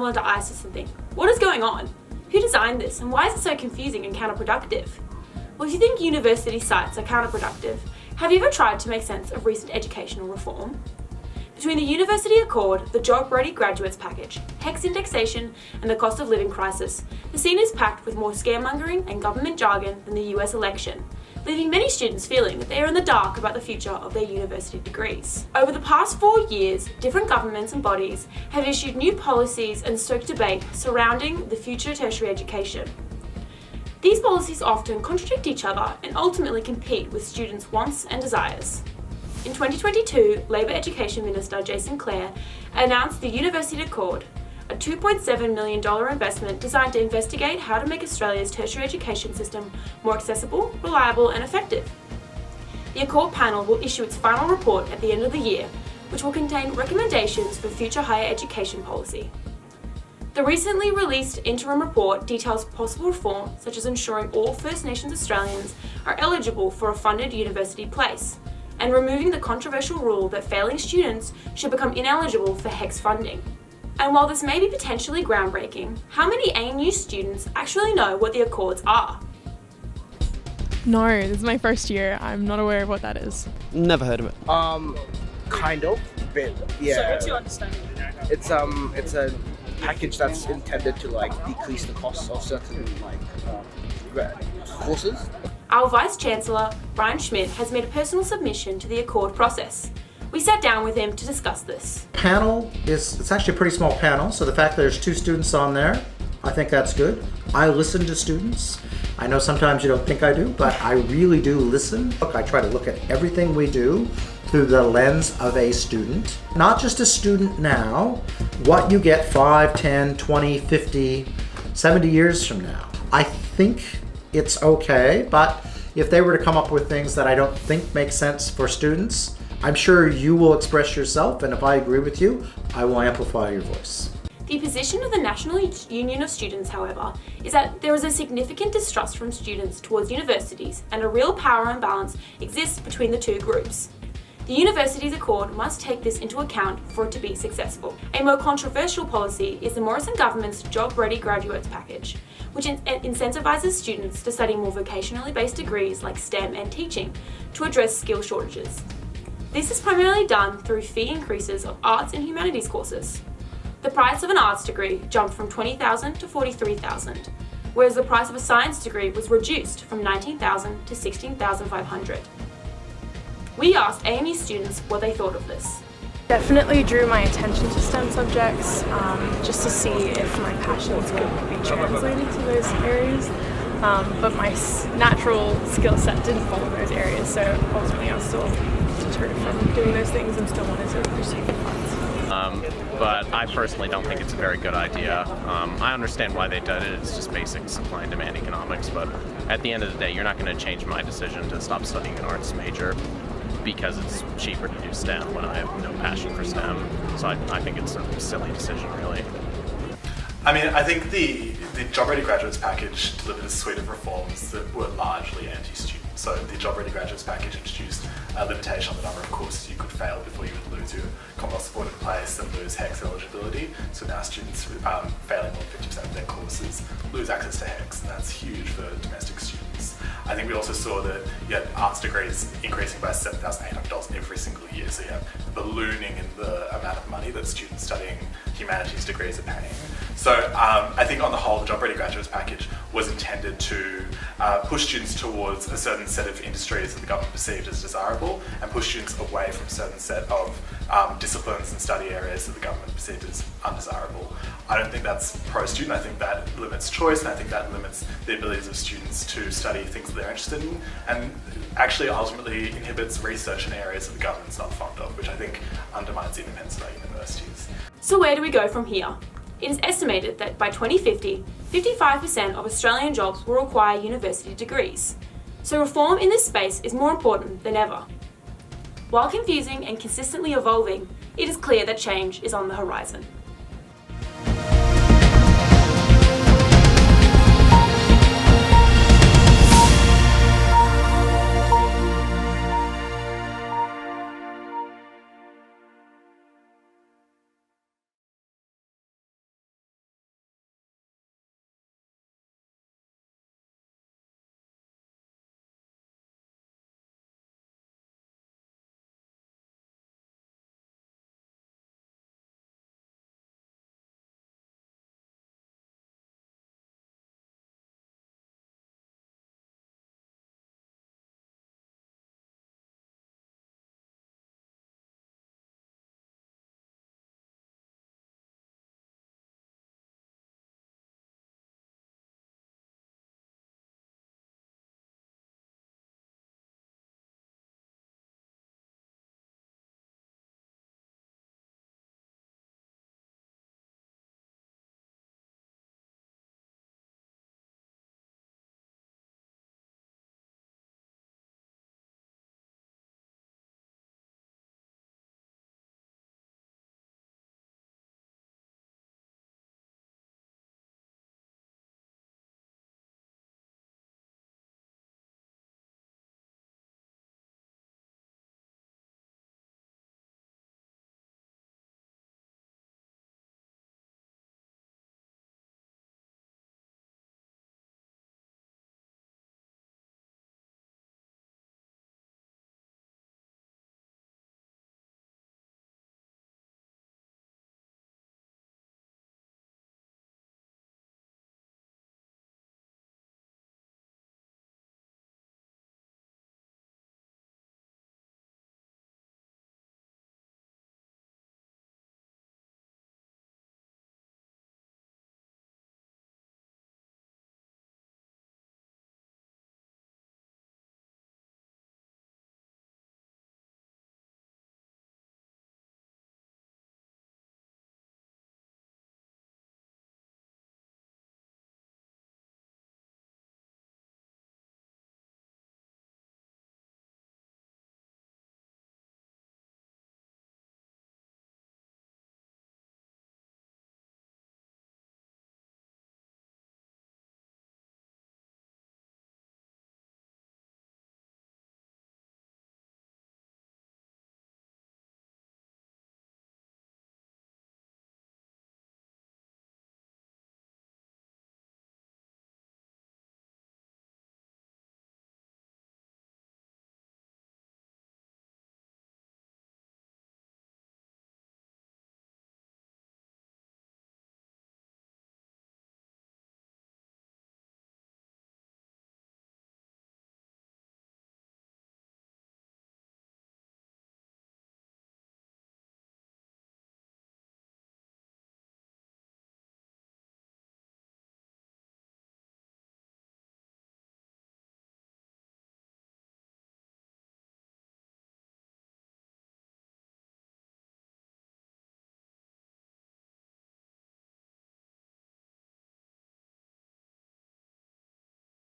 onto ISIS and think, what is going on? Who designed this and why is it so confusing and counterproductive? Well, if you think university sites are counterproductive, have you ever tried to make sense of recent educational reform? Between the University Accord, the Job-Ready Graduates Package, HECS indexation and the cost of living crisis, the scene is packed with more scaremongering and government jargon than the US election, leaving many students feeling that they are in the dark about the future of their university degrees. Over the past 4 years, different governments and bodies have issued new policies and stoked debate surrounding the future of tertiary education. These policies often contradict each other and ultimately compete with students' wants and desires. In 2022, Labor Education Minister Jason Clare announced the University Accord, a $2.7 million investment designed to investigate how to make Australia's tertiary education system more accessible, reliable and effective. The Accord panel will issue its final report at the end of the year, which will contain recommendations for future higher education policy. The recently released interim report details possible reform, such as ensuring all First Nations Australians are eligible for a funded university place, and removing the controversial rule that failing students should become ineligible for HECS funding. And while this may be potentially groundbreaking, how many ANU students actually know what the Accords are? No, this is my first year. I'm not aware of what that is. Never heard of it. Kind of, but yeah. So what's your understanding? It's a package that's intended to decrease the costs of certain courses. Our Vice-Chancellor, Schmidt, has made a personal submission to the Accord process. We sat down with him to discuss this. Panel it's actually a pretty small panel, so the fact that there's 2 students on there, I think that's good. I listen to students. I know sometimes you don't think I do, but I really do listen. Look, I try to look at everything we do through the lens of a student. Not just a student now, what you get 5, 10, 20, 50, 70 years from now. I think it's okay, but if they were to come up with things that I don't think make sense for students, I'm sure you will express yourself, and if I agree with you, I will amplify your voice. The position of the National Union of Students, however, is that there is a significant distrust from students towards universities, and a real power imbalance exists between the two groups. The Universities Accord must take this into account for it to be successful. A more controversial policy is the Morrison government's Job-Ready Graduates Package, which incentivises students to study more vocationally based degrees like STEM and teaching to address skill shortages. This is primarily done through fee increases of arts and humanities courses. The price of an arts degree jumped from $20,000 to $43,000, whereas the price of a science degree was reduced from $19,000 to $16,500. We asked ANU students what they thought of this. Definitely drew my attention to STEM subjects, just to see if my passions could be translated to those areas. But my natural skill set didn't fall in those areas, so ultimately I was still deterred from doing those things and still wanted to pursue the arts. But I personally don't think it's a very good idea. I understand why they did it, it's just basic supply and demand economics, but at the end of the day, you're not going to change my decision to stop studying an arts major because it's cheaper to do STEM when I have no passion for STEM. So I think it's a silly decision, really. I mean, I think the Job-Ready Graduates Package delivered a suite of reforms that were largely anti-student. So the Job-Ready Graduates Package introduced a limitation on the number of courses you could fail before you would lose your Commonwealth supported place and lose HECS eligibility. So now students failing more than 50% of their courses lose access to HECS, and that's huge for domestic students. I think we also saw that you had arts degrees increasing by $7,800 every single year, so you have ballooning in the amount of money that students studying humanities degrees are paying. So I think on the whole, the Job-Ready Graduates Package was intended to push students towards a certain set of industries that the government perceived as desirable, and push students away from a certain set of disciplines and study areas that the government perceived as undesirable. I don't think that's pro-student. I think that limits choice, and I think that limits the abilities of students to study things that they're interested in, and actually ultimately inhibits research in areas that the government's not fond of, which I think undermines the independence of our universities. So where do we go from here? It is estimated that by 2050, 55% of Australian jobs will require university degrees. So reform in this space is more important than ever. While confusing and consistently evolving, it is clear that change is on the horizon.